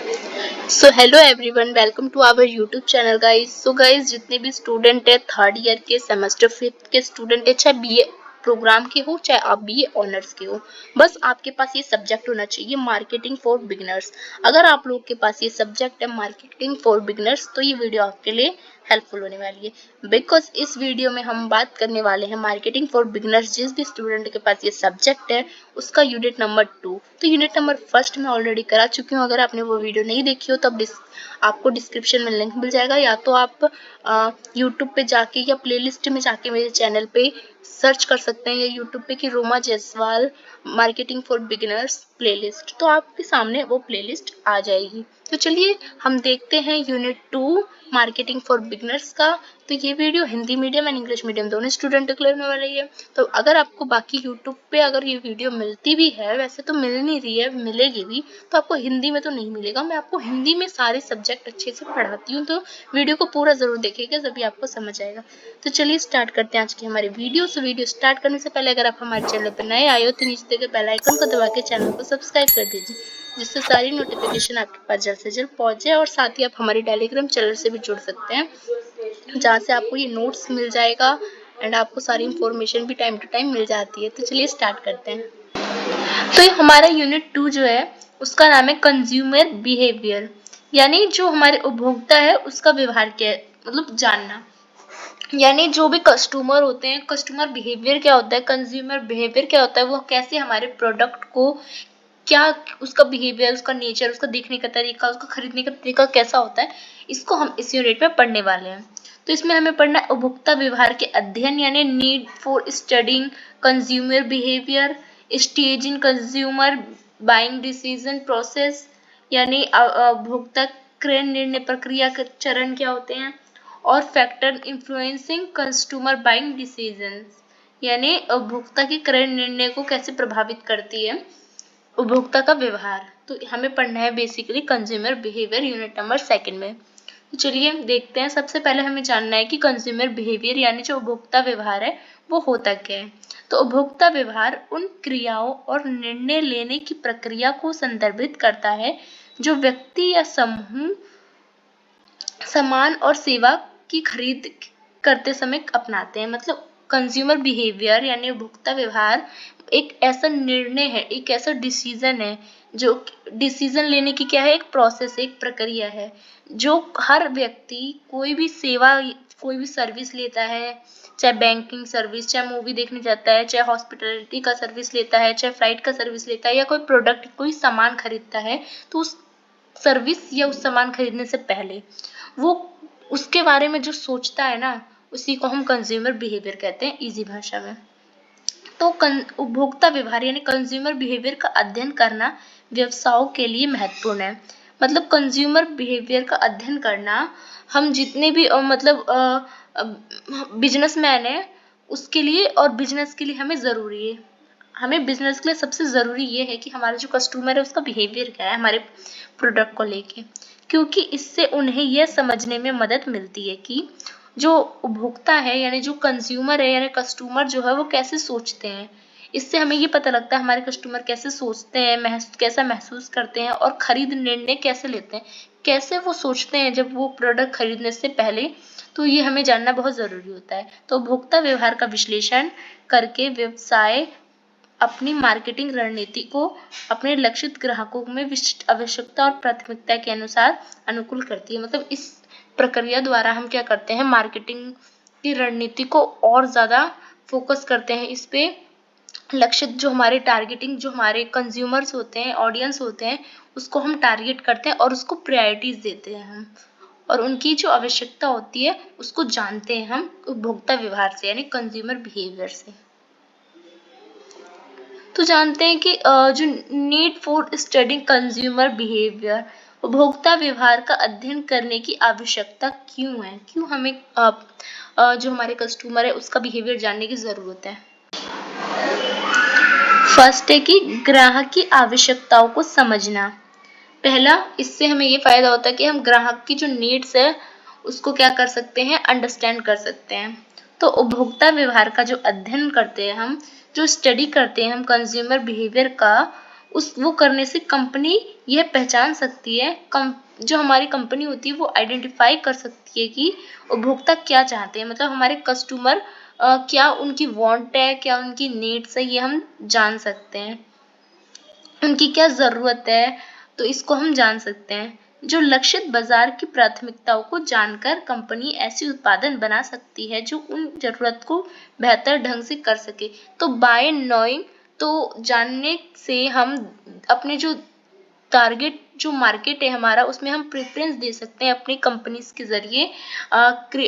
So hello everyone, welcome to our YouTube channel guys. So guys, जितने भी student है third year के semester fifth के student है, चाहे बीए प्रोग्राम के हो चाहे आप बीए ऑनर्स के हो, बस आपके पास ये सब्जेक्ट होना चाहिए, मार्केटिंग फॉर बिगिनर्स। अगर आप लोग के पास ये सब्जेक्ट है मार्केटिंग फॉर बिगिनर्स, तो ये वीडियो आपके लिए हेल्पफुल होने वाली है। बिकॉज इस वीडियो में हम बात करने वाले हैं मार्केटिंग फॉर बिगिनर्स। जिस भी स्टूडेंट के पास ये सब्जेक्ट है उसका यूनिट नंबर 2, तो यूनिट नंबर फर्स्ट में ऑलरेडी करा चुकी हूँ। अगर आपने वो वीडियो नहीं देखी हो तो आपको डिस्क्रिप्शन में लिंक मिल जाएगा, या तो आप यूट्यूब पे जाके या प्लेलिस्ट में जाके मेरे चैनल पे सर्च कर सकते हैं, या यूट्यूब पे कि Roma Jaiswal marketing for beginners playlist, तो आपके सामने वो प्लेलिस्ट आ जाएगी। तो चलिए हम देखते हैं यूनिट 2 मार्केटिंग फॉर बिगिनर्स का। तो ये video Hindi medium and English medium दोनों स्टूडेंट के लिए होने वाली है। तो अगर आपको बाकी यूट्यूब पे अगर ये वीडियो मिलती भी है, वैसे तो मिल नहीं रही है, मिलेगी भी, तो आपको हिंदी में तो नहीं मिलेगा। मैं आपको हिंदी में सारे सब्जेक्ट अच्छे से पढ़ाती हूँ, तो वीडियो को पूरा जरूर देखिएगा, तभी आपको समझ आएगा। तो चलिए स्टार्ट करते हैं आज की हमारी वीडियो। तो वीडियो स्टार्ट करने से पहले अगर आप हमारे चैनल पर नए आए हो तो नीचे देखे बेल आइकन को दबा के चैनल को सब्सक्राइब कर दीजिए, जिससे सारी नोटिफिकेशन आपके पास जल्द से जल्द पहुंच जाए। और साथ ही आप हमारे टेलीग्राम चैनल से भी जुड़ सकते हैं, जहाँ से आपको ये नोट्स मिल जाएगा एंड आपको सारी इंफॉर्मेशन भी टाइम टू टाइम मिल जाती है। तो चलिए स्टार्ट करते हैं। तो ये हमारा यूनिट 2 जो है उसका नाम है कंज्यूमर बिहेवियर, यानी जो हमारे उपभोक्ता है उसका व्यवहार क्या है, मतलब जानना। यानी जो भी कस्टमर होते हैं, कस्टमर बिहेवियर क्या होता है, कंज्यूमर बिहेवियर क्या होता है, वो कैसे हमारे प्रोडक्ट को, क्या उसका बिहेवियर, उसका नेचर, उसका देखने का तरीका, उसका खरीदने का तरीका कैसा होता है, इसको हम इस यूनिट में पढ़ने वाले हैं। तो इसमें हमें पढ़ना है उपभोक्ता व्यवहार के अध्ययन, यानी need for studying consumer behaviour, stage in consumer buying decision process, यानी उपभोक्ता क्रय निर्णय प्रक्रिया के चरण क्या होते हैं, और factor influencing consumer buying decisions, यानी उपभोक्ता की क्रय निर्णय को कैसे प्रभावित करती है उपभोक्ता का व्यवहार। तो हमें पढ़ना है basically consumer behaviour unit number 2 में। तो चलिए देखते हैं। सबसे पहले हमें जानना है कि कंज्यूमर बिहेवियर यानी जो उपभोक्ता व्यवहार है वो होता क्या है। तो उपभोक्ता व्यवहार उन क्रियाओं और निर्णय लेने की प्रक्रिया को संदर्भित करता है जो व्यक्ति या समूह सामान और सेवा की खरीद करते समय अपनाते हैं। मतलब कंज्यूमर बिहेवियर यानी उपभोक्ता व्यवहार एक ऐसा निर्णय है, एक ऐसा डिसीजन है, जो डिसीजन लेने की क्या है, एक प्रोसेस, एक प्रक्रिया है, जो हर व्यक्ति कोई भी सेवा, कोई भी सर्विस लेता है, चाहे बैंकिंग सर्विस, चाहे मूवी देखने जाता है, चाहे हॉस्पिटलिटी का सर्विस लेता है, चाहे फ्लाइट का सर्विस लेता है, या कोई प्रोडक्ट, कोई सामान खरीदता है, तो उस सर्विस या उस सामान खरीदने से पहले वो उसके बारे में जो सोचता है ना, उसी को हम कंज्यूमर बिहेवियर कहते हैं इजी भाषा में। तो उपभोक्ता व्यवहार यानी कंज्यूमर बिहेवियर का अध्ययन करना व्यवसायों के लिए महत्वपूर्ण है। मतलब कंज्यूमर बिहेवियर का अध्ययन करना हम जितने भी बिजनेसमैन है उसके लिए, और बिजनेस के लिए हमें ज़रूरी है। हमें बिजनेस के लिए सबसे ज़रूरी ये है कि हमारा जो कस्टमर है उसका बिहेवियर क्या है हमारे प्रोडक्ट को लेके, क्योंकि इससे उन्हें यह समझने में मदद मिलती है कि जो उपभोक्ता है यानी जो कंज्यूमर है यानी कस्टमर जो है वो कैसे सोचते हैं। इससे हमें ये पता लगता है हमारे कस्टमर कैसे सोचते हैं, कैसा महसूस करते हैं, और खरीद निर्णय कैसे लेते हैं, कैसे वो सोचते हैं जब वो प्रोडक्ट खरीदने से पहले। तो ये हमें जानना बहुत ज़रूरी होता है। तो उपभोक्ता व्यवहार का विश्लेषण करके व्यवसाय अपनी मार्केटिंग रणनीति को अपने लक्षित ग्राहकों में विशिष्ट आवश्यकता और प्राथमिकता के अनुसार अनुकूल करती है। मतलब इस प्रक्रिया द्वारा हम क्या करते हैं, मार्केटिंग की रणनीति को और ज़्यादा फोकस करते हैं इस पे। लक्षित जो हमारे टारगेटिंग, जो हमारे कंज्यूमर्स होते हैं, ऑडियंस होते हैं, उसको हम टारगेट करते हैं और उसको प्रायोरिटीज देते हैं हम, और उनकी जो आवश्यकता होती है उसको जानते हैं हम उपभोक्ता व्यवहार से यानी कंज्यूमर बिहेवियर से। तो जानते हैं कि जो need for studying consumer behaviour, उपभोक्ता व्यवहार का अध्ययन करने की आवश्यकता क्यों है, क्यों हमें जो हमारे कस्टमर है उसका बिहेवियर जानने की ज़रूरत है। फर्स्ट है कि ग्राहक की आवश्यकताओं को समझना। पहला, इससे हमें ये फायदा होता है कि हम ग्राहक की जो नीड्स है उसको क्या कर सकते हैं, अंडरस्टैंड कर सकते हैं। तो उपभोक्ता व्यवहार का जो अध्ययन करते हैं हम, जो स्टडी करते हैं हम कंज्यूमर बिहेवियर का, उस वो करने से कंपनी यह पहचान सकती है, जो हमारी कंपनी होती है वो आइडेंटिफाई कर सकती है कि उपभोक्ता क्या चाहते हैं, मतलब हमारे कस्टमर क्या उनकी वांट है, क्या उनकी नीड्स है, ये हम जान सकते हैं, उनकी क्या ज़रूरत है, तो इसको हम जान सकते हैं। जो लक्षित बाजार की प्राथमिकताओं को जानकर कंपनी ऐसी उत्पादन बना सकती है जो उन जरूरत को बेहतर ढंग से कर सके। तो बाय नोइंग, तो जानने से हम अपने जो टारगेट जो मार्केट है हमारा, उसमें हम प्रेफरेंस दे सकते हैं अपनी कंपनीज के जरिए।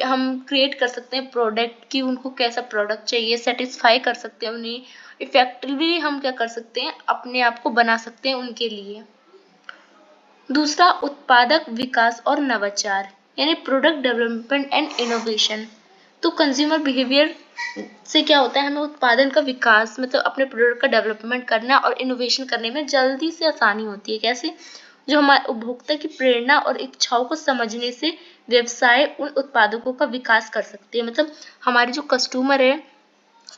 हम क्रिएट कर सकते हैं प्रोडक्ट की, उनको कैसा प्रोडक्ट चाहिए, सेटिस्फाई कर सकते हैं उन्हें, इफेक्टिवली हम क्या कर सकते हैं, अपने आप को बना सकते हैं उनके लिए। दूसरा, उत्पादक विकास और नवाचार, यानी प्रोडक्ट डेवलपमेंट एंड इनोवेशन। तो कंज्यूमर बिहेवियर से क्या होता है, हमें उत्पादन का विकास, मतलब अपने प्रोडक्ट का डेवलपमेंट करना और इनोवेशन करने में जल्दी से आसानी होती है। कैसे? जो हमारे उपभोक्ता की प्रेरणा और इच्छाओं को समझने से व्यवसाय उन उत्पादकों का विकास कर सकते हैं। मतलब हमारे जो कस्टमर है,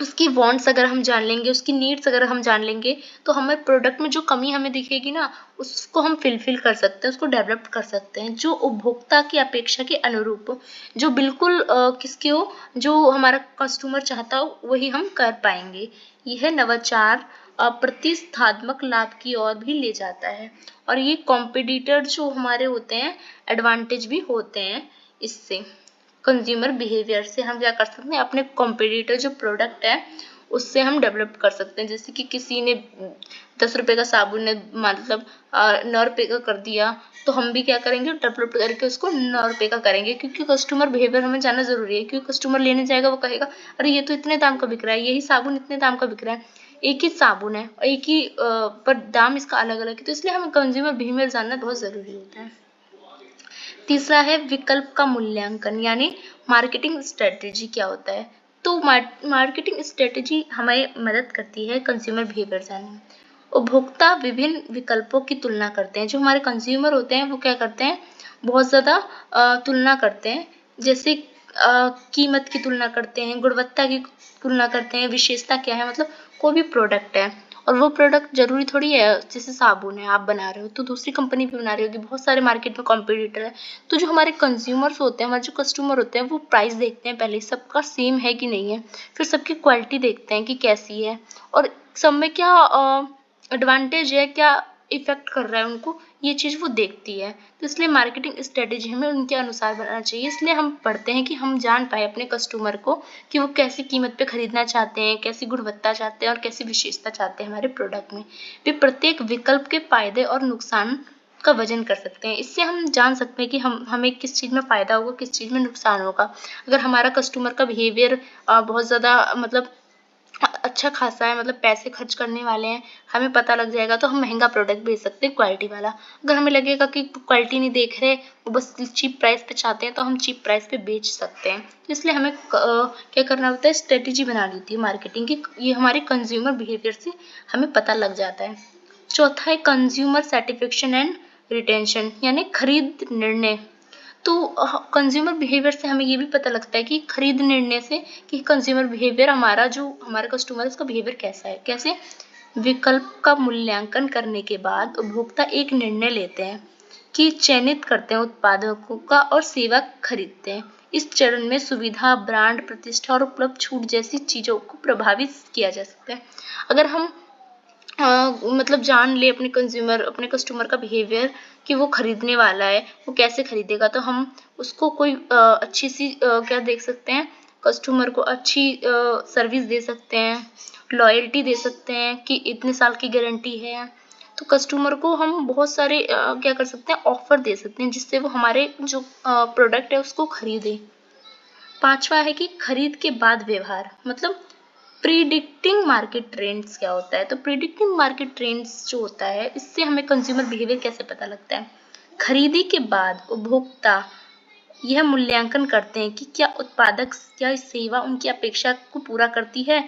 उसकी वांट्स अगर हम जान लेंगे, उसकी नीड्स अगर हम जान लेंगे, तो हमें प्रोडक्ट में जो कमी हमें दिखेगी ना, उसको हम फिल कर सकते हैं, उसको डेवलप कर सकते हैं, जो उपभोक्ता की अपेक्षा के अनुरूप, जो बिल्कुल किसके हो, जो हमारा कस्टमर चाहता हो वही हम कर पाएंगे। यह नवाचार प्रतिस्पर्धात्मक लाभ की ओर भी ले जाता है, और ये कॉम्पिटिटर जो हमारे होते हैं, एडवांटेज भी होते हैं इससे। कंज्यूमर बिहेवियर से हम क्या कर सकते हैं, अपने कॉम्पिटिटर जो प्रोडक्ट है उससे हम डेवलप कर सकते हैं। जैसे कि किसी ने 10 रुपए का साबुन ने मतलब 9 रुपए का कर दिया, तो हम भी क्या करेंगे, डेवलप करके उसको 9 रुपए का करेंगे, क्योंकि कस्टमर बिहेवियर हमें जानना जरूरी है। क्योंकि कस्टमर लेने जाएगा, वो कहेगा अरे ये तो इतने दाम का बिक रहा है, यही साबुन इतने दाम का बिक रहा है, एक ही साबुन है और एक ही पर दाम इसका अलग अलग है। तो इसलिए हमें कंज्यूमर बिहेवियर जानना बहुत जरूरी होता है। तीसरा है विकल्प का मूल्यांकन, यानी मार्केटिंग स्ट्रेटेजी क्या होता है। तो मार्केटिंग स्ट्रेटेजी हमें मदद करती है कंज्यूमर बिहेवियर जानने में। उपभोक्ता विभिन्न विकल्पों की तुलना करते हैं। जो हमारे कंज्यूमर होते हैं वो क्या करते हैं, बहुत ज़्यादा तुलना करते हैं। जैसे कीमत की तुलना करते हैं, गुणवत्ता की तुलना करते हैं, विशेषता क्या है, मतलब कोई भी प्रोडक्ट है और वो प्रोडक्ट जरूरी थोड़ी है, जैसे साबुन है आप बना रहे हो तो दूसरी कंपनी भी बना रही होगी, बहुत सारे मार्केट में कॉम्पिटिटर है। तो जो हमारे कंज्यूमर्स होते हैं, हमारे जो कस्टमर होते हैं, वो प्राइस देखते हैं पहले, सबका सेम है कि नहीं है, फिर सबकी क्वालिटी देखते हैं कि कैसी है, और सब में क्या एडवांटेज है, क्या इफेक्ट कर रहा है उनको, ये चीज़ वो देखती है। तो इसलिए मार्केटिंग स्ट्रेटेजी हमें उनके अनुसार बनाना चाहिए। इसलिए हम पढ़ते हैं कि हम जान पाए अपने कस्टमर को कि वो कैसी कीमत पे खरीदना चाहते हैं, कैसी गुणवत्ता चाहते हैं और कैसी विशेषता चाहते हैं हमारे प्रोडक्ट में। वे प्रत्येक विकल्प के फायदे और नुकसान का वजन कर सकते हैं। इससे हम जान सकते हैं कि हमें किस चीज़ में फ़ायदा होगा, किस चीज़ में नुकसान होगा। अगर हमारा कस्टमर का बिहेवियर बहुत ज़्यादा मतलब अच्छा खासा है, मतलब पैसे खर्च करने वाले हैं, हमें पता लग जाएगा, तो हम महंगा प्रोडक्ट भेज सकते हैं क्वालिटी वाला। अगर हमें लगेगा कि क्वालिटी नहीं देख रहे, वो बस चीप प्राइस पे चाहते हैं, तो हम चीप प्राइस पे बेच सकते हैं। तो इसलिए हमें क्या करना होता है, स्ट्रेटेजी बनानी होती है मार्केटिंग की। ये हमारे कंज्यूमर बिहेवियर से हमें पता लग जाता है। चौथा है कंज्यूमर सेटिस्फेक्शन एंड रिटेंशन, यानी खरीद निर्णय। तो कंज्यूमर बिहेवियर से हमें ये भी पता लगता है कि खरीद निर्णय से कि कंज्यूमर बिहेवियर, हमारा जो हमारा कस्टमर है उसका बिहेवियर कैसा है। कैसे? विकल्प का मूल्यांकन करने के बाद उपभोक्ता एक निर्णय लेते हैं कि चयनित करते हैं उत्पादकों का और सेवा खरीदते हैं। इस चरण में सुविधा, ब्रांड प्रतिष्ठा और उपलब्ध छूट जैसी चीजों को प्रभावित किया जा सकता है। अगर हम मतलब जान ले अपने कस्टमर का बिहेवियर कि वो खरीदने वाला है, वो कैसे खरीदेगा, तो हम उसको कोई अच्छी सी क्या देख सकते हैं, कस्टमर को अच्छी सर्विस दे सकते हैं, लॉयल्टी दे सकते हैं कि इतने साल की गारंटी है। तो कस्टमर को हम बहुत सारे क्या कर सकते हैं, ऑफर दे सकते हैं, जिससे वो हमारे जो प्रोडक्ट है उसको खरीदे। पांचवा है कि खरीद के बाद व्यवहार, मतलब प्रीडिक्टिंग मार्केट ट्रेंड्स क्या होता है। तो प्रीडिक्टिंग मार्केट ट्रेंड्स जो होता है, इससे हमें कंज्यूमर बिहेवियर कैसे पता लगता है। खरीदी के बाद उपभोक्ता यह मूल्यांकन करते हैं कि क्या उत्पादक या सेवा उनकी अपेक्षा को पूरा करती है,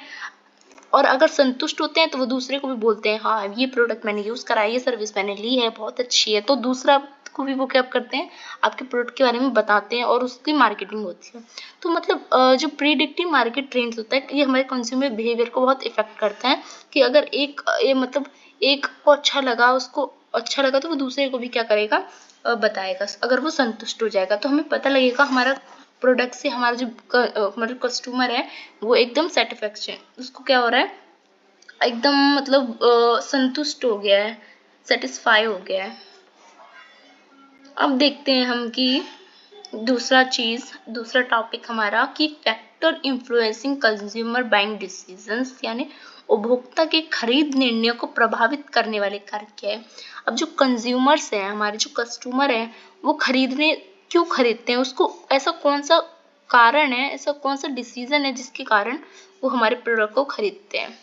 और अगर संतुष्ट होते हैं तो वो दूसरे को भी बोलते हैं, हाँ ये प्रोडक्ट मैंने यूज करा है, ये सर्विस मैंने ली है, बहुत अच्छी है। तो दूसरा को भी वो क्या करते हैं, आपके प्रोडक्ट के बारे में बताते हैं और उसकी मार्केटिंग होती है। तो मतलब जो प्रीडिक्टिव मार्केट ट्रेंड्स होता है, ये हमारे कंज्यूमर बिहेवियर को बहुत इफेक्ट करता है कि अगर एक मतलब एक को अच्छा लगा, उसको अच्छा लगा तो वो दूसरे को भी क्या करेगा, बताएगा। अगर वो संतुष्ट हो जाएगा तो हमें पता लगेगा हमारा प्रोडक्ट से हमारा जो हमारा कस्टमर है वो एकदम सेटिस्फेक्शन, उसको क्या हो रहा है, एकदम मतलब संतुष्ट हो गया है, सेटिस्फाई हो गया है। अब देखते हैं हम कि दूसरा टॉपिक हमारा कि factor influencing consumer buying decisions, यानी उपभोक्ता के खरीद निर्णयों को प्रभावित करने वाले कारक क्या है। अब जो कंज्यूमर्स हैं, हमारे जो कस्टमर हैं, वो क्यों खरीदते हैं, उसको ऐसा कौन सा कारण है, ऐसा कौन सा डिसीजन है जिसके कारण वो हमारे प्रोडक्ट को खरीदते हैं।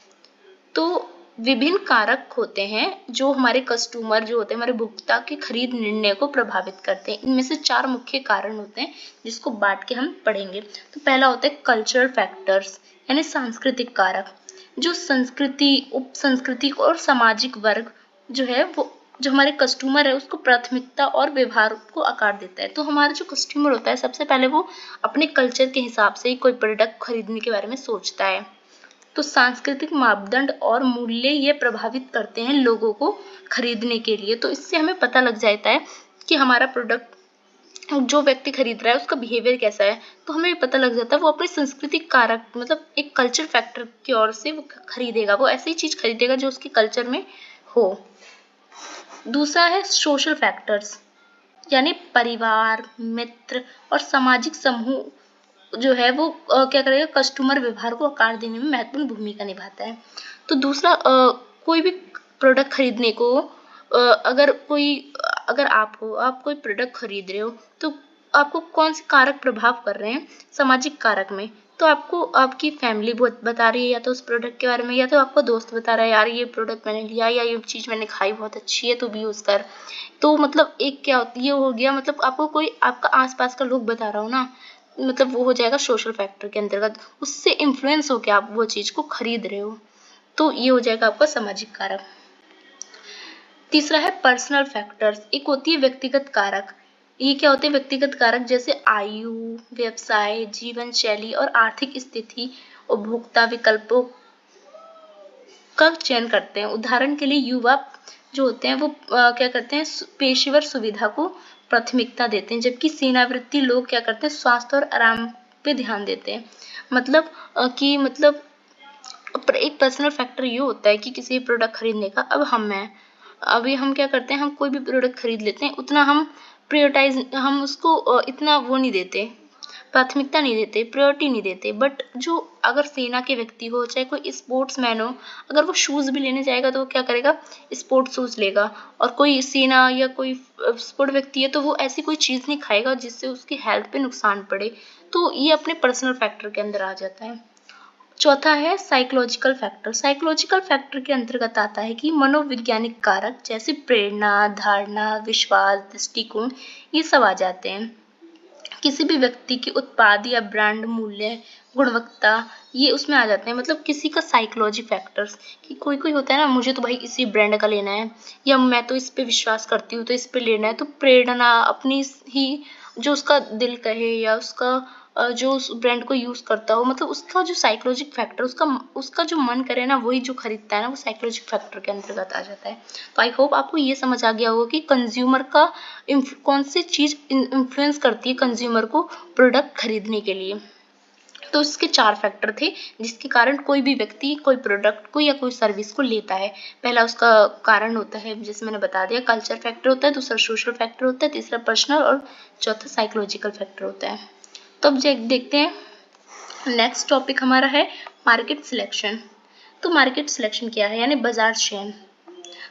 तो विभिन्न कारक होते हैं जो हमारे कस्टमर जो होते हैं, हमारे भुगता के खरीद निर्णय को प्रभावित करते हैं। इनमें से 4 मुख्य कारण होते हैं जिसको बांट के हम पढ़ेंगे। तो पहला होता है कल्चरल फैक्टर्स, यानी सांस्कृतिक कारक। जो संस्कृति, उप संस्कृति और सामाजिक वर्ग जो है वो जो हमारे कस्टमर है उसको प्राथमिकता और व्यवहार को आकार देता है। तो हमारा जो कस्टमर होता है सबसे पहले वो अपने कल्चर के हिसाब से ही कोई प्रोडक्ट खरीदने के बारे में सोचता है। तो सांस्कृतिक मापदंड और मूल्य ये प्रभावित करते हैं लोगों को खरीदने के लिए। तो इससे हमें पता लग जाता है कि हमारा प्रोडक्ट जो व्यक्ति खरीद रहा है उसका बिहेवियर कैसा है। तो हमें पता लग जाता है वो अपने सांस्कृतिक कारक मतलब एक कल्चर फैक्टर की ओर से वो खरीदेगा, वो ऐसी चीज खरीदेगा जो उसके कल्चर में हो। दूसरा है सोशल फैक्टर्स, यानी परिवार, मित्र और सामाजिक समूह जो है वो क्या करेगा, कस्टमर व्यवहार को आकार देने में महत्वपूर्ण भूमिका निभाता है। तो दूसरा कोई भी प्रोडक्ट खरीदने को अगर आप कोई प्रोडक्ट खरीद रहे हो तो आपको कौन से कारक प्रभाव कर रहे हैं सामाजिक कारक में। तो आपको आपकी फैमिली बहुत बता रही है या तो उस प्रोडक्ट के बारे में, या तो आपका दोस्त बता रहा है यार ये प्रोडक्ट मैंने लिया या ये चीज़ मैंने खाई बहुत अच्छी है तो भी यूज़ कर। तो मतलब एक क्या ये हो गया, मतलब आपको कोई आपका आसपास का लोग बता रहा हो ना, मतलब वो हो जाएगा सोशल फैक्टर के अंतर्गत, उससे इन्फ्लुएंस होकर आप वो चीज़ को खरीद रहे हो। तो ये हो जाएगा आपका सामाजिक कारक। तीसरा है पर्सनल फैक्टर्स, एक होती है व्यक्तिगत कारक। ये क्या होते हैं व्यक्तिगत कारक, जैसे आयु, व्यवसाय, जीवन शैली और आर्थिक स्थिति उपभोक्ता विकल्पों का चयन करते हैं। उदाहरण के लिए युवा जो होते हैं वो क्या करते हैं पेशेवर सुविधा को प्राथमिकता देते हैं, जबकि सेवानिवृत्ति लोग क्या करते हैं स्वास्थ्य और आराम पे ध्यान देते हैं। मतलब एक पर्सनल फैक्टर ये होता है कि किसी प्रोडक्ट खरीदने का, अब अभी हम क्या करते हैं, हम कोई भी प्रोडक्ट खरीद लेते हैं, उतना हम उसको इतना वो नहीं देते, प्राथमिकता नहीं देते, प्रायोरिटी नहीं देते। बट जो अगर सेना के व्यक्ति हो, चाहे कोई स्पोर्ट्समैन हो, अगर वो शूज़ भी लेने जाएगा तो वो क्या करेगा, स्पोर्ट्स शूज़ लेगा। और कोई सेना या कोई स्पोर्ट व्यक्ति है तो वो ऐसी कोई चीज़ नहीं खाएगा जिससे उसकी हेल्थ पे नुकसान पड़े। तो ये अपने पर्सनल फैक्टर के अंदर आ जाता है। चौथा है साइकोलॉजिकल फैक्टर। साइकोलॉजिकल फैक्टर के अंतर्गत आता है कि मनोवैज्ञानिक कारक जैसे प्रेरणा, धारणा, विश्वास, दृष्टिकोण ये सब आ जाते हैं। किसी भी व्यक्ति के उत्पाद या ब्रांड मूल्य, गुणवत्ता ये उसमें आ जाते हैं। मतलब किसी का साइकोलॉजी फैक्टर्स कि कोई होता है ना, मुझे तो भाई इसी ब्रांड का लेना है या मैं तो इस पे विश्वास करती हूँ तो इस पे लेना है। तो प्रेरणा अपनी ही जो उसका दिल कहे या उसका जो उस ब्रांड को यूज करता हो, मतलब उसका जो साइकोलॉजिक फैक्टर उसका जो मन करे ना वही जो खरीदता है ना, वो साइकोलॉजिक फैक्टर के अंतर्गत आ जाता है। तो आई होप आपको ये समझ आ गया होगा कि कंज्यूमर का कौन सी चीज इन्फ्लुएंस करती है कंज्यूमर को प्रोडक्ट खरीदने के लिए। तो इसके 4 फैक्टर थे जिसके कारण कोई भी व्यक्ति कोई प्रोडक्ट को या कोई सर्विस को लेता है। पहला उसका कारण होता है जैसे मैंने बता दिया कल्चर फैक्टर होता है, दूसरा सोशल फैक्टर होता है, तीसरा पर्सनल और चौथा साइकोलॉजिकल फैक्टर होता है। तो अब देखते हैं नेक्स्ट टॉपिक हमारा है मार्केट सिलेक्शन। तो मार्केट सिलेक्शन क्या है, यानी बाजार चयन।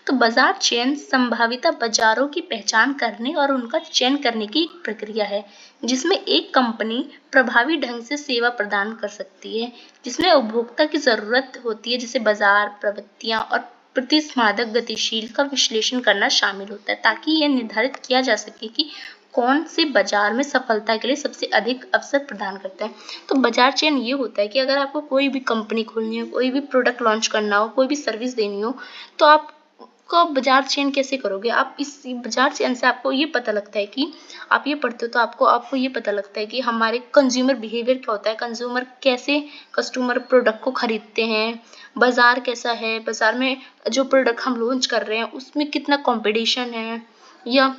तो बाजार चयन संभावित बाजारों की पहचान करने और उनका चयन करने की एक प्रक्रिया है जिसमें एक कंपनी प्रभावी ढंग से सेवा प्रदान कर सकती है जिसमें उपभोक्ता की जरूरत होती है, जैसे बाजार प्रवृत्तियां और प्रतिस्पर्धात्मक गतिशील का विश्लेषण करना शामिल होता है ताकि यह निर्धारित किया जा सके कि कौन से बाजार में सफलता के लिए सबसे अधिक अवसर प्रदान करता है। तो बाजार चयन ये होता है कि अगर आपको कोई भी कंपनी खोलनी हो, कोई भी प्रोडक्ट लॉन्च करना हो, कोई भी सर्विस देनी हो, तो आप बाजार चयन कैसे करोगे। आप इस बाजार चयन से आपको ये पता लगता है कि आप ये पढ़ते हो तो आपको ये पता लगता है कि हमारे कंज्यूमर बिहेवियर क्या होता है, कंज्यूमर कैसे कस्टमर प्रोडक्ट को खरीदते हैं, बाजार कैसा है, बाजार में जो प्रोडक्ट हम लॉन्च कर रहे हैं उसमें कितना कंपटीशन है, या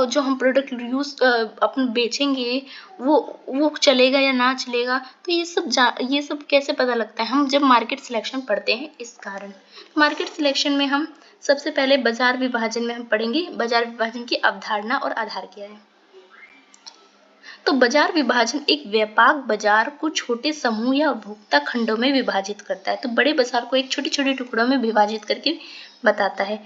जो हम प्रोडक्ट यूज अपन बेचेंगे वो चलेगा या ना चलेगा। तो ये सब कैसे पता लगता है, हम जब मार्केट सिलेक्शन पढ़ते हैं इस कारण। मार्केट सिलेक्शन में हम सबसे पहले बाजार विभाजन में हम पढ़ेंगे बाजार विभाजन की अवधारणा और आधार क्या है। तो बाजार विभाजन एक व्यापक बाजार को छोटे समूह या उपभोक्ता खंडों में विभाजित करता है। तो बड़े बाजार को एक छोटे छोटे टुकड़ों में विभाजित करके बताता है,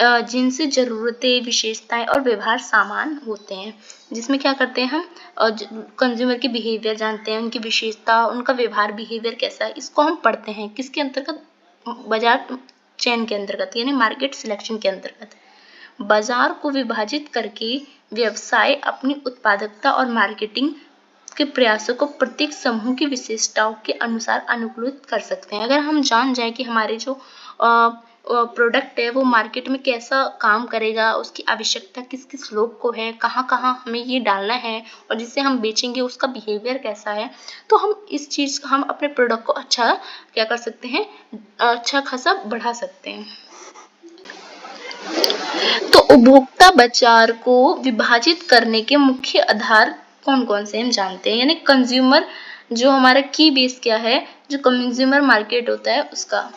जिनसे जरूरतें, विशेषताएं और व्यवहार सामान होते हैं। जिसमें क्या करते हैं हम कंज्यूमर की बिहेवियर जानते हैं, उनकी विशेषता, उनका व्यवहार बिहेवियर कैसा है, इसको हम पढ़ते हैं किसके अंतर्गत, बाजार चयन के अंतर्गत, यानी मार्केट सिलेक्शन के अंतर्गत। बाजार को विभाजित करके व्यवसाय अपनी उत्पादकता और मार्केटिंग के प्रयासों को प्रत्येक समूह की विशेषताओं के अनुसार अनुकूलित कर सकते हैं। अगर हम जान जाए कि हमारे जो प्रोडक्ट है वो मार्केट में कैसा काम करेगा, उसकी आवश्यकता किस किस लोग को है, कहाँ कहाँ हमें ये डालना है और जिससे हम बेचेंगे उसका बिहेवियर कैसा है, तो हम इस चीज़ हम अपने प्रोडक्ट को अच्छा क्या कर सकते हैं, अच्छा खासा बढ़ा सकते हैं। तो उपभोक्ता बाजार को विभाजित करने के मुख्य आधार कौन कौन से हम जानते हैं, यानी कंज्यूमर जो हमारा की बेस क्या है, जो कंज्यूमर मार्केट होता है उसका।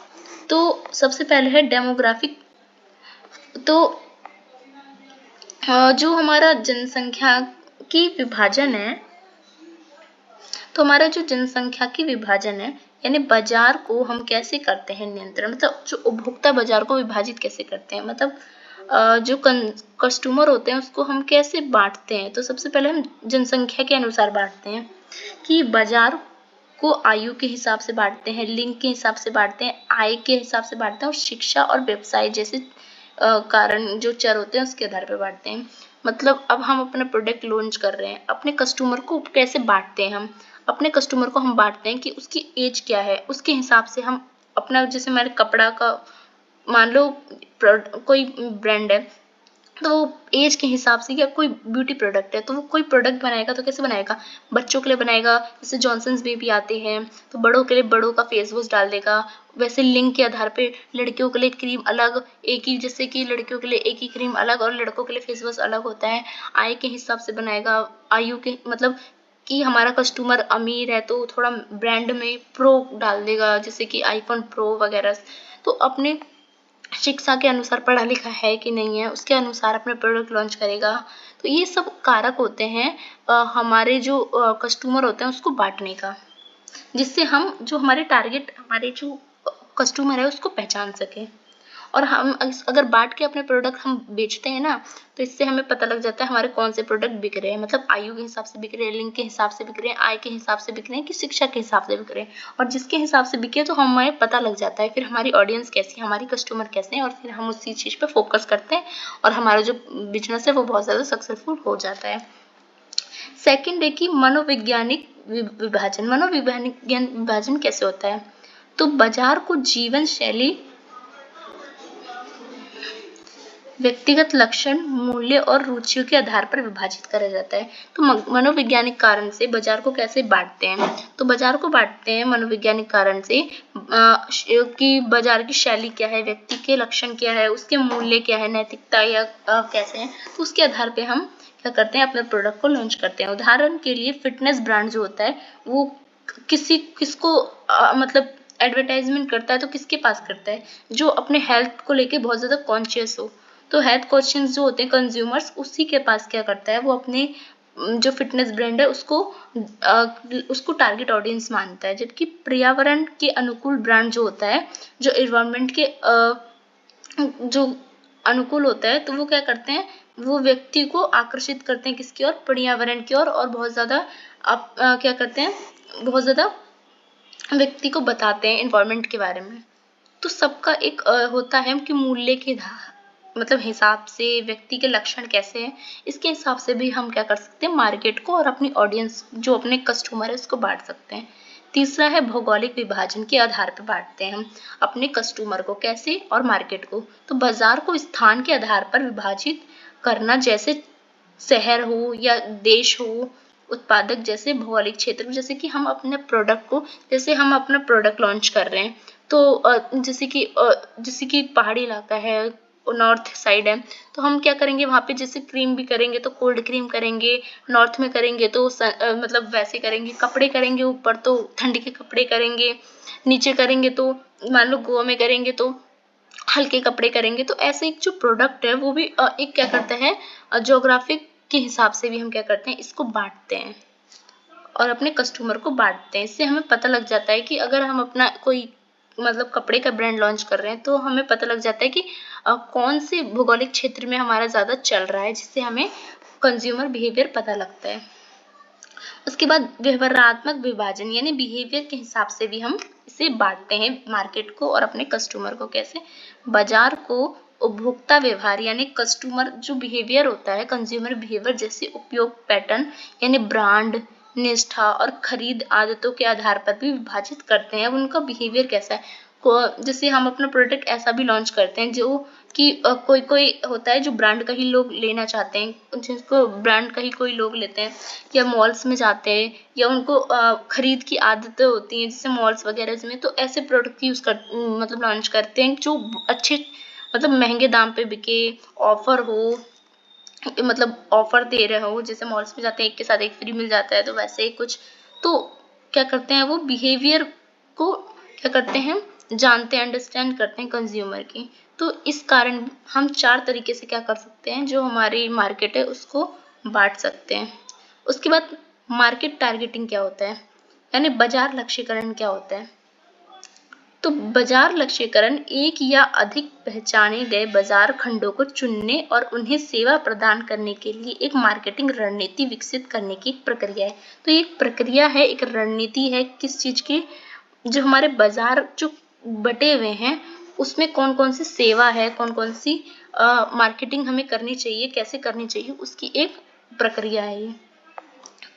तो सबसे पहले है डेमोग्राफिक। तो जो हमारा जनसंख्या की विभाजन है, तो हमारा जो जनसंख्या की विभाजन है, यानी बाजार को हम कैसे करते हैं नियंत्रण, मतलब जो उपभोक्ता बाजार को विभाजित कैसे करते हैं, मतलब जो कस्टमर होते हैं उसको हम कैसे बांटते हैं। तो सबसे पहले हम जनसंख्या के अनुसार बांटते हैं कि बाजार को आयु के हिसाब से बांटते हैं, लिंग के हिसाब से बांटते हैं, आय के हिसाब से बांटते हैं और शिक्षा और व्यवसाय जैसे कारण जो चर होते हैं उसके आधार पर बांटते हैं। मतलब अब हम अपना प्रोडक्ट लॉन्च कर रहे हैं, अपने कस्टमर को कैसे बांटते हैं, हम अपने कस्टमर को हम बांटते हैं कि उसकी एज क्या है, उसके हिसाब से हम अपना, जैसे हमारे कपड़ा का मान लो कोई ब्रांड है तो एज के हिसाब से, या कोई ब्यूटी प्रोडक्ट है तो वो कोई प्रोडक्ट बनाएगा तो कैसे बनाएगा, बच्चों के लिए बनाएगा, जैसे जॉनसन्स बेबी आते हैं तो बड़ों के लिए बड़ों का फेस वॉश डाल देगा। वैसे लिंग के आधार पे लड़कियों के लिए क्रीम अलग, एक ही, जैसे कि लड़कियों के लिए एक ही क्रीम अलग और लड़कों के लिए फेस वॉश अलग होता है। आय के हिसाब से बनाएगा, आयु के मतलब कि हमारा कस्टमर अमीर है तो थोड़ा ब्रांड में प्रो डाल देगा, जैसे कि आईफोन प्रो वगैरह। तो अपने शिक्षा के अनुसार पढ़ा लिखा है कि नहीं है उसके अनुसार अपने प्रोडक्ट लॉन्च करेगा। तो ये सब कारक होते हैं हमारे जो कस्टमर होते हैं उसको बांटने का, जिससे हम जो हमारे टारगेट, हमारे जो कस्टमर है उसको पहचान सके। और हम अगर बांट के अपने प्रोडक्ट हम बेचते हैं ना, तो इससे हमें पता लग जाता है हमारे कौन से प्रोडक्ट बिक रहे हैं, मतलब आयु के हिसाब से बिक रहे हैं, लिंग के हिसाब से बिक रहे हैं, आय के हिसाब से बिक रहे हैं कि शिक्षा के हिसाब से बिक रहे हैं। और जिसके हिसाब से बिके तो हमें पता लग जाता है फिर हमारी ऑडियंस कैसी है, हमारी कस्टमर कैसे हैं, और फिर हम उसी चीज़ पे फोकस करते हैं और हमारा जो बिजनेस है वो बहुत ज़्यादा सक्सेसफुल हो जाता है। सेकेंड है कि मनोवैज्ञानिक विभाजन। मनोवैज्ञानिक विभाजन कैसे होता है, तो बाजार को जीवन शैली, व्यक्तिगत लक्षण, मूल्य और रुचियों के आधार पर विभाजित करा जाता है। तो मनोवैज्ञानिक कारण से बाजार को कैसे बांटते हैं, तो बाजार को बांटते हैं मनोवैज्ञानिक कारण से कि बाजार की शैली क्या है, व्यक्ति के लक्षण क्या है, उसके मूल्य क्या है, नैतिकता या कैसे है, तो उसके आधार पर हम क्या करते हैं, अपने प्रोडक्ट को लॉन्च करते हैं। उदाहरण के लिए फिटनेस ब्रांड जो होता है वो किसको मतलब एडवर्टाइजमेंट करता है, तो किसके पास करता है, जो अपने हेल्थ को लेके बहुत ज्यादा कॉन्शियस हो। तो हेल्थ कॉन्शियस जो होते हैं कंज्यूमर्स, उसी के पास क्या करता है, वो अपने जो फिटनेस ब्रांड है उसको टारगेट ऑडियंस मानता है। जबकि पर्यावरण के अनुकूल ब्रांड जो होता है, जो एनवायरनमेंट के जो अनुकूल होता है, तो वो क्या करते हैं, वो व्यक्ति को आकर्षित करते हैं किसकी ओर, पर्यावरण की ओर, और बहुत ज्यादा क्या करते हैं, बहुत ज्यादा व्यक्ति को बताते हैं एनवायरनमेंट के बारे में। तो सबका एक होता है कि मूल्य के मतलब हिसाब से व्यक्ति के लक्षण कैसे हैं, इसके हिसाब से भी हम क्या कर सकते हैं, मार्केट को और अपनी ऑडियंस जो अपने कस्टमर है उसको बांट सकते हैं। तीसरा है भौगोलिक विभाजन के आधार पर बांटते हैं हम अपने कस्टमर को, कैसे, और मार्केट को। तो बाजार को स्थान के आधार पर विभाजित करना, जैसे शहर हो या देश हो, उत्पादक जैसे भौगोलिक क्षेत्र, जैसे कि हम अपने प्रोडक्ट को, जैसे हम अपना प्रोडक्ट लॉन्च कर रहे हैं तो जैसे कि पहाड़ी इलाका है, नॉर्थ साइड है, तो हम क्या करेंगे वहाँ पे, जैसे क्रीम भी करेंगे तो कोल्ड क्रीम करेंगे, नॉर्थ में करेंगे तो मतलब वैसे करेंगे, कपड़े करेंगे ऊपर तो ठंड के कपड़े करेंगे, नीचे करेंगे तो मान लो गोवा में करेंगे तो हल्के कपड़े करेंगे। तो ऐसे एक जो प्रोडक्ट है वो भी एक क्या करता है, ज्योग्राफिक के हिसाब से भी हम क्या करते हैं, इसको बांटते हैं और अपने कस्टमर को बांटते हैं। इससे हमें पता लग जाता है कि अगर हम अपना कोई मतलब कपड़े का ब्रांड लॉन्च कर रहे हैं तो हमें पता लग जाता है कि कौन से भौगोलिक क्षेत्र में हमारा ज़्यादा चल रहा है, जिससे हमें कंज्यूमर बिहेवियर पता लगता है। उसके बाद व्यवहारात्मक विभाजन यानी बिहेवियर के हिसाब से भी हम इसे बांटते हैं मार्केट को और अपने कस्टमर को। कैसे? बाजार को उपभोक्ता व्यवहार यानी कस्टमर जो बिहेवियर होता है, कंज्यूमर बिहेवियर, जैसे उपयोग पैटर्न यानी ब्रांड निष्ठा और खरीद आदतों के आधार पर भी विभाजित करते हैं। अब उनका बिहेवियर कैसा है, जैसे हम अपना प्रोडक्ट ऐसा भी लॉन्च करते हैं जो कि कोई कोई होता है जो ब्रांड का ही लोग लेना चाहते हैं, जिसको ब्रांड का ही कोई लोग लेते हैं या मॉल्स में जाते हैं या उनको खरीद की आदतें होती हैं जैसे मॉल्स वगैरह में, तो ऐसे प्रोडक्ट यूज कर मतलब लॉन्च करते हैं जो अच्छे मतलब महंगे दाम पे बिके, ऑफर हो, मतलब ऑफर दे रहे हो, जैसे मॉल्स में जाते हैं एक के साथ एक फ्री मिल जाता है, तो वैसे ही कुछ। तो क्या करते हैं वो बिहेवियर को क्या करते हैं, जानते हैं, अंडरस्टैंड करते हैं कंज्यूमर की। तो इस कारण हम 4 तरीके से क्या कर सकते हैं, जो हमारी मार्केट है उसको बांट सकते हैं। उसके बाद मार्केट टारगेटिंग क्या होता है, यानी बाजार लक्ष्यीकरण क्या होता है। तो बाजार लक्ष्यीकरण एक या अधिक पहचाने गए बाजार खंडों को चुनने और उन्हें सेवा प्रदान करने के लिए एक मार्केटिंग रणनीति विकसित करने की एक प्रक्रिया है। तो एक प्रक्रिया है, एक रणनीति है किस चीज की, जो हमारे बाजार जो बटे हुए हैं उसमें कौन कौन सी सेवा है, कौन कौन सी मार्केटिंग हमें करनी चाहिए, कैसे करनी चाहिए, उसकी एक प्रक्रिया है ये।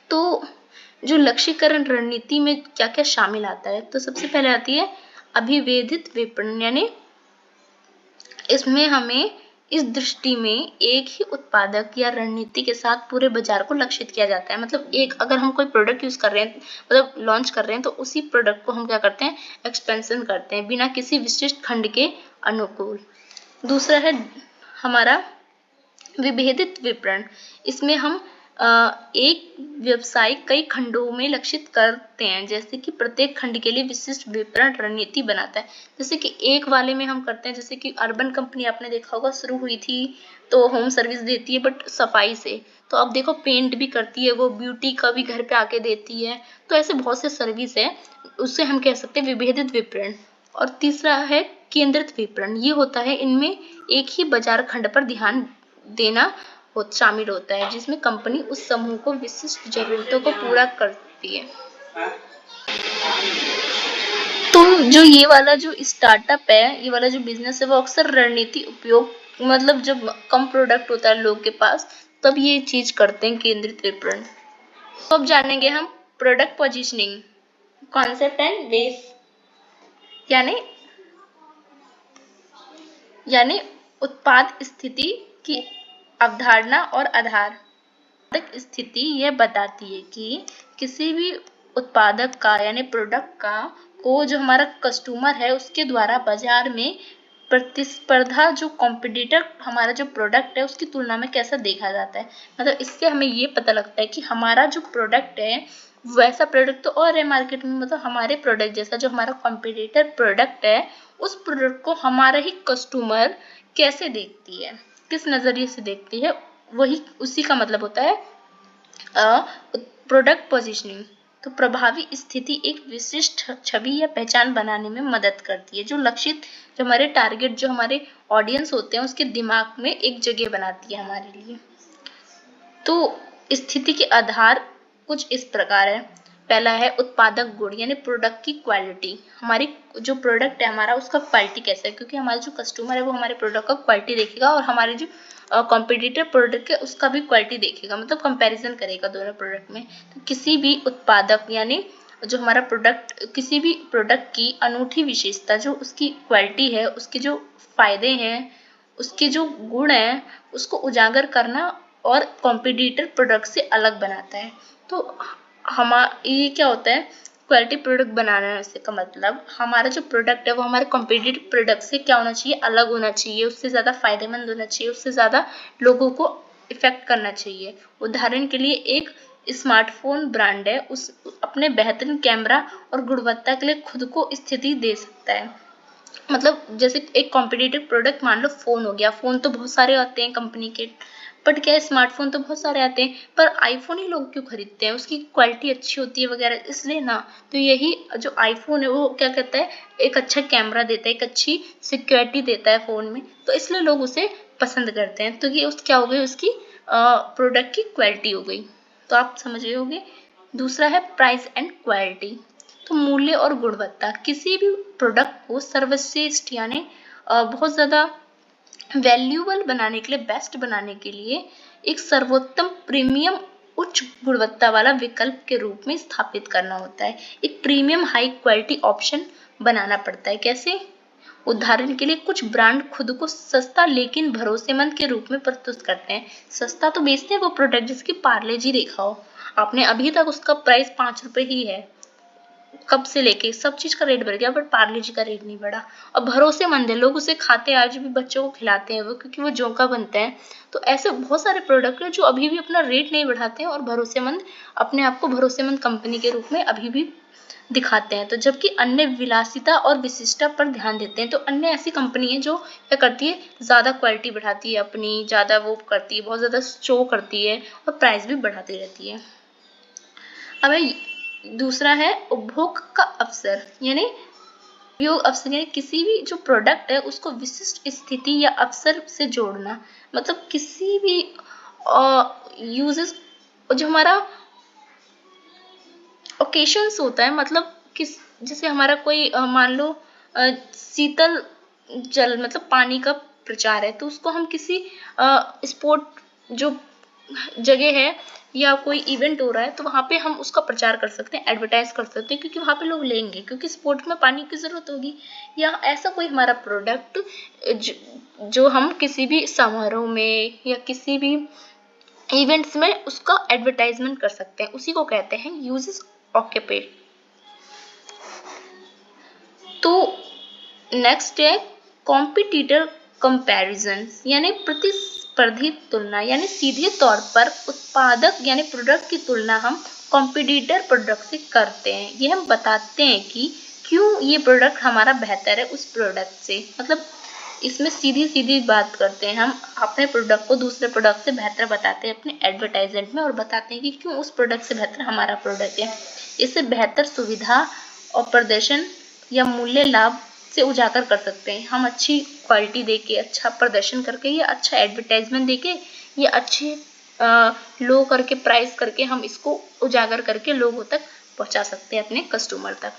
तो जो लक्ष्यीकरण रणनीति में क्या क्या शामिल आता है, तो सबसे पहले आती है अभिवेदित विपणन, यानी इसमें हमें इस दृष्टि में एक ही उत्पादक या रणनीति के साथ पूरे बाजार को लक्षित किया जाता है। मतलब एक अगर हम कोई प्रोडक्ट यूज कर रहे हैं, मतलब लॉन्च कर रहे हैं, तो उसी प्रोडक्ट को हम क्या करते हैं, एक्सपेंशन करते हैं बिना किसी विशिष्ट खंड के अनुकूल। दूसरा है हमारा विभेदित विपणन। इसमें हम एक व्यवसाय कई खंडों में लक्षित करते हैं, जैसे कि प्रत्येक खंड के लिए विशिष्ट विपणन रणनीति बनाता है। जैसे कि एक वाले में हम करते हैं, जैसे कि अर्बन कंपनी आपने देखा होगा शुरू हुई थी तो होम सर्विस देती है बट सफाई से, तो अब देखो पेंट भी करती है, वो ब्यूटी का भी घर पे आके देती है। तो ऐसे बहुत से सर्विस है, उससे हम कह सकते हैं विभेदित विपणन। और तीसरा है केंद्रित विपणन। ये होता है इनमें एक ही बाजार खंड पर ध्यान देना शामिल होता है, जिसमें कंपनी उस समूह को विशिष्ट जरूरतों को पूरा करती है। तो जो ये वाला जो स्टार्टअप है, ये वाला जो बिजनेस है, वो अक्सर रणनीति उपयोग मतलब जब कम प्रोडक्ट होता है लोग के पास तब ये चीज करते हैं, केंद्रित विपणन। तो अब जानेंगे हम प्रोडक्ट पोजीशनिंग कॉन्सेप्ट एंड वेस, यानी यानी उत्पाद स्थिति की अवधारणा और आधार। उत्पादक स्थिति यह बताती है कि किसी भी उत्पादक का यानी प्रोडक्ट का को जो हमारा कस्टमर है उसके द्वारा बाजार में प्रतिस्पर्धा, जो कॉम्पिटिटर हमारा जो प्रोडक्ट है उसकी तुलना में कैसा देखा जाता है। मतलब इससे हमें ये पता लगता है कि हमारा जो प्रोडक्ट है वैसा प्रोडक्ट तो और है मार्केट में, मतलब हमारे प्रोडक्ट जैसा जो हमारा कॉम्पिटिटर प्रोडक्ट है उस प्रोडक्ट को हमारा ही कस्टमर कैसे देखती है, किस नजरिए से देखती है, वही उसी का मतलब होता है प्रोडक्ट पोजीशनिंग। तो प्रभावी स्थिति एक विशिष्ट छवि या पहचान बनाने में मदद करती है, जो लक्षित जो हमारे टारगेट जो हमारे ऑडियंस होते हैं उसके दिमाग में एक जगह बनाती है हमारे लिए। तो स्थिति के आधार कुछ इस प्रकार है। पहला है उत्पादक गुण यानी प्रोडक्ट की क्वालिटी। हमारी जो प्रोडक्ट है हमारा उसका क्वालिटी कैसा है, क्योंकि हमारा जो कस्टमर है वो हमारे प्रोडक्ट का क्वालिटी देखेगा और हमारे जो कॉम्पिटिटर प्रोडक्ट है उसका भी क्वालिटी देखेगा, मतलब कंपैरिजन करेगा दोनों प्रोडक्ट में। तो किसी भी उत्पादक यानी जो हमारा प्रोडक्ट, किसी भी प्रोडक्ट की अनूठी विशेषता जो उसकी क्वालिटी है, उसके जो फायदे हैं, उसके जो गुण हैं, उसको उजागर करना और कॉम्पिटिटर प्रोडक्ट से अलग बनाता है। तो ये क्या होता है क्वालिटी प्रोडक्ट बनाने से का मतलब हमारा जो प्रोडक्ट है वो हमारे कॉम्पिटिटिव प्रोडक्ट से क्या होना चाहिए, अलग होना चाहिए, उससे ज़्यादा फायदेमंद होना चाहिए, उससे ज़्यादा लोगों को इफेक्ट करना चाहिए। उदाहरण के लिए एक स्मार्टफोन ब्रांड है, उस अपने बेहतरीन कैमरा और गुणवत्ता के लिए खुद को स्थिति दे सकता है। मतलब जैसे एक कॉम्पिटिटिव प्रोडक्ट मान लो फोन हो गया, फोन तो बहुत सारे आते हैं कंपनी के, बट क्या है स्मार्टफोन तो बहुत सारे आते हैं, पर आईफोन ही लोग क्यों खरीदते हैं, उसकी क्वालिटी अच्छी होती है वगैरह, इसलिए ना। तो यही जो आईफोन है वो क्या कहता है, एक अच्छा कैमरा देता है, एक अच्छी सिक्योरिटी देता है फोन में, तो इसलिए लोग उसे पसंद करते हैं। तो ये उस क्या हो गई, उसकी प्रोडक्ट की क्वालिटी हो गई। तो आप समझ गए होंगे। दूसरा है प्राइस एंड क्वालिटी। तो मूल्य और गुणवत्ता, किसी भी प्रोडक्ट को सर्वश्रेष्ठ यानी बहुत ज़्यादा वैल्यूएबल बनाने के लिए, बेस्ट बनाने के लिए एक सर्वोत्तम प्रीमियम उच्च गुणवत्ता वाला विकल्प के रूप में स्थापित करना होता है। एक प्रीमियम हाई क्वालिटी ऑप्शन बनाना पड़ता है। कैसे? उदाहरण के लिए कुछ ब्रांड खुद को सस्ता लेकिन भरोसेमंद के रूप में प्रस्तुत करते हैं। सस्ता तो बेचते हैं वो प्रोडक्ट, जिसकी पार्ले जी देखा हो आपने, अभी तक उसका प्राइस 5 रुपए ही है, कब से लेके सब चीज का रेट बढ़ गया, बट पार्ले जी का रेट नहीं बढ़ा। और भरोसेमंद है, लोग उसे खाते हैं, आज भी बच्चों को खिलाते हैं वो, क्योंकि वो जोंका बनते हैं। तो ऐसे बहुत सारे प्रोडक्ट हैं जो अभी भी अपना रेट नहीं बढ़ाते हैं और भरोसेमंद, अपने आप को भरोसेमंद कंपनी के रूप में अभी भी दिखाते हैं। तो जबकि अन्य विलासिता और विशिष्टता पर ध्यान देते हैं। तो अन्य ऐसी कंपनी है जो क्या करती है, ज्यादा क्वालिटी बढ़ाती है अपनी, ज्यादा वो करती है, बहुत ज्यादा शो करती है और प्राइस भी बढ़ाती रहती है। अब दूसरा है उपभोग का अवसर, यानी उपयोग अवसर, यानी किसी भी जो प्रोडक्ट है उसको विशिष्ट स्थिति या अवसर से जोड़ना। मतलब किसी भी यूजेस, जो हमारा ओकेशंस होता है, मतलब किस, जैसे हमारा कोई मान लो शीतल जल मतलब पानी का प्रचार है, तो उसको हम किसी स्पोर्ट जो जगह है या कोई इवेंट हो रहा है, तो वहां पे हम उसका प्रचार कर सकते हैं, एडवर्टाइज कर सकते हैं, क्योंकि वहां पे लोग लेंगे, क्योंकि स्पोर्ट में पानी की जरूरत होगी। या ऐसा कोई हमारा प्रोडक्ट जो हम किसी भी समारोह में या किसी भी इवेंट्स में उसका एडवर्टाइजमेंट कर सकते हैं, उसी को कहते हैं यूजेस ऑक्यूपेड। तो नेक्स्ट है कॉम्पिटिटर कंपैरिजन, यानी प्रतिस्पर्धी तुलना, यानी सीधे तौर पर उत्पादक यानी प्रोडक्ट की तुलना हम कॉम्पिटिटर प्रोडक्ट से करते हैं। ये हम बताते हैं कि क्यों ये प्रोडक्ट हमारा बेहतर है उस प्रोडक्ट से। मतलब इसमें सीधी सीधी बात करते हैं, हम अपने प्रोडक्ट को दूसरे प्रोडक्ट से बेहतर बताते हैं अपने एडवर्टाइजमेंट में, और बताते हैं कि क्यों उस प्रोडक्ट से बेहतर हमारा प्रोडक्ट है। इससे बेहतर सुविधा और प्रदर्शन या मूल्य लाभ से उजागर कर सकते हैं। हम अच्छी क्वालिटी देके, अच्छा प्रदर्शन करके, या अच्छा एडवर्टाइजमेंट देके, या अच्छे लो करके, प्राइस करके हम इसको उजागर करके लोगों तक पहुंचा सकते हैं, अपने कस्टमर तक।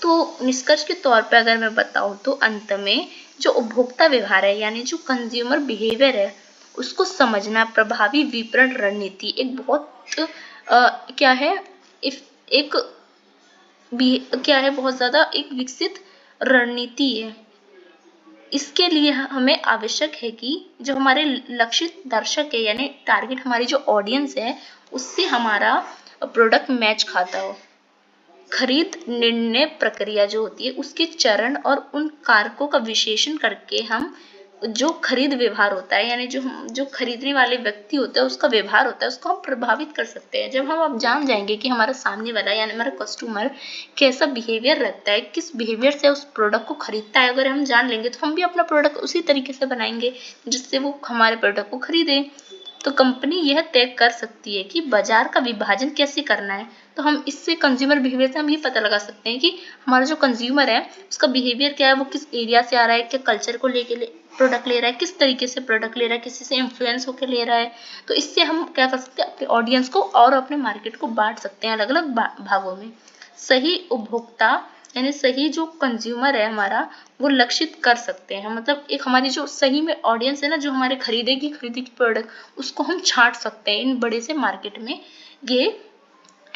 तो निष्कर्ष के तौर पर अगर मैं बताऊं तो अंत में जो उपभोक्ता व्यवहार है, यानी जो कंज्यूमर बिहेवियर है, उसको समझना, प्रभावी विपणन रणनीति एक बहुत क्या है, एक क्या है, बहुत ज्यादा एक विकसित रणनीति है। इसके लिए हमें आवश्यक है कि जो हमारे लक्षित दर्शक है, यानी टारगेट हमारी जो ऑडियंस है, उससे हमारा प्रोडक्ट मैच खाता हो। खरीद निर्णय प्रक्रिया जो होती है उसके चरण और उन कारकों का विश्लेषण करके हम जो खरीद व्यवहार होता है, यानी जो खरीदने वाले व्यक्ति होता है उसका व्यवहार होता है, उसको हम प्रभावित कर सकते हैं। जब हम अब जान जाएंगे कि हमारा सामने वाला यानी हमारा कस्टमर कैसा बिहेवियर रखता है, किस बिहेवियर से उस प्रोडक्ट को खरीदता है, अगर हम जान लेंगे तो हम भी अपना प्रोडक्ट उसी तरीके से बनाएंगे जिससे वो हमारे प्रोडक्ट को खरीदे। तो कंपनी यह तय कर सकती है कि बाजार का विभाजन कैसे करना है। तो हम इससे कंज्यूमर बिहेवियर से हम ये पता लगा सकते हैं कि हमारा जो कंज्यूमर है उसका बिहेवियर क्या है, वो किस एरिया से आ रहा है, क्या कल्चर को लेके प्रोडक्ट ले रहा है, किस तरीके से प्रोडक्ट ले रहा है, किसी से इन्फ्लुएंस होकर ले रहा है। तो इससे हम क्या कर सकते हैं, अपने ऑडियंस को और अपने मार्केट को बांट सकते हैं अलग अलग भागों में। सही उपभोक्ता यानी सही जो कंज्यूमर है हमारा, वो लक्षित कर सकते हैं। मतलब एक हमारी जो सही में ऑडियंस है ना, जो हमारे खरीदेगी प्रोडक्ट, उसको हम छांट सकते हैं इन बड़े से मार्केट में, ये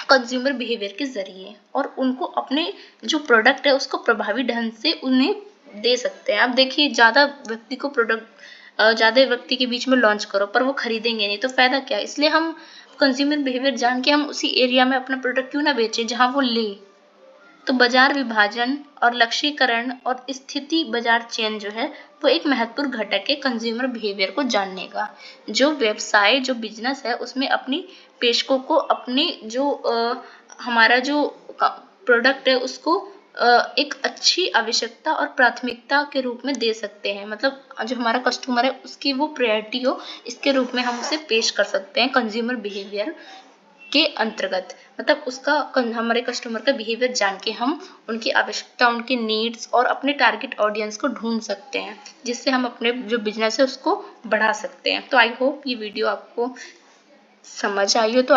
कंज्यूमर बिहेवियर के जरिए, और उनको अपने जो प्रोडक्ट है उसको प्रभावी ढंग से उन्हें दे सकते हैं। आप देखिए, ज्यादा व्यक्ति को प्रोडक्ट ज्यादा व्यक्ति के बीच में लॉन्च करो पर वो खरीदेंगे नहीं, तो फायदा क्या। इसलिए हम कंज्यूमर बिहेवियर जान के हम उसी एरिया में अपना प्रोडक्ट क्यों ना बेचें जहां वो ले। तो बाजार विभाजन और लक्ष्यीकरण और स्थिति बाजार चयन जो है वो एक महत्वपूर्ण घटक है कंज्यूमर बिहेवियर को जानने का। जो व्यवसाय जो बिजनेस है उसमें अपनी पेशकों को अपनी जो हमारा जो प्रोडक्ट है उसको एक अच्छी आवश्यकता और प्राथमिकता के रूप में दे सकते हैं। मतलब जो हमारा कस्टमर है उसकी वो प्रायोरिटी हो इसके रूप में हम उसे पेश कर सकते हैं कंज्यूमर बिहेवियर के अंतर्गत। मतलब उसका हमारे कस्टमर का बिहेवियर जान के हम उनकी आवश्यकता, उनकी नीड्स और अपने टारगेट ऑडियंस को ढूंढ सकते हैं, जिससे हम अपने जो बिजनेस है उसको बढ़ा सकते हैं। तो आई होप ये वीडियो आपको समझ आई हो। तो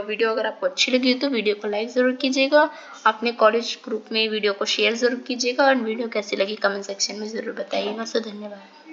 वीडियो अगर आपको अच्छी लगी हो तो वीडियो को लाइक ज़रूर कीजिएगा, अपने कॉलेज ग्रुप में वीडियो को शेयर ज़रूर कीजिएगा और वीडियो कैसी लगी कमेंट सेक्शन में ज़रूर बताइएगा। सो धन्यवाद।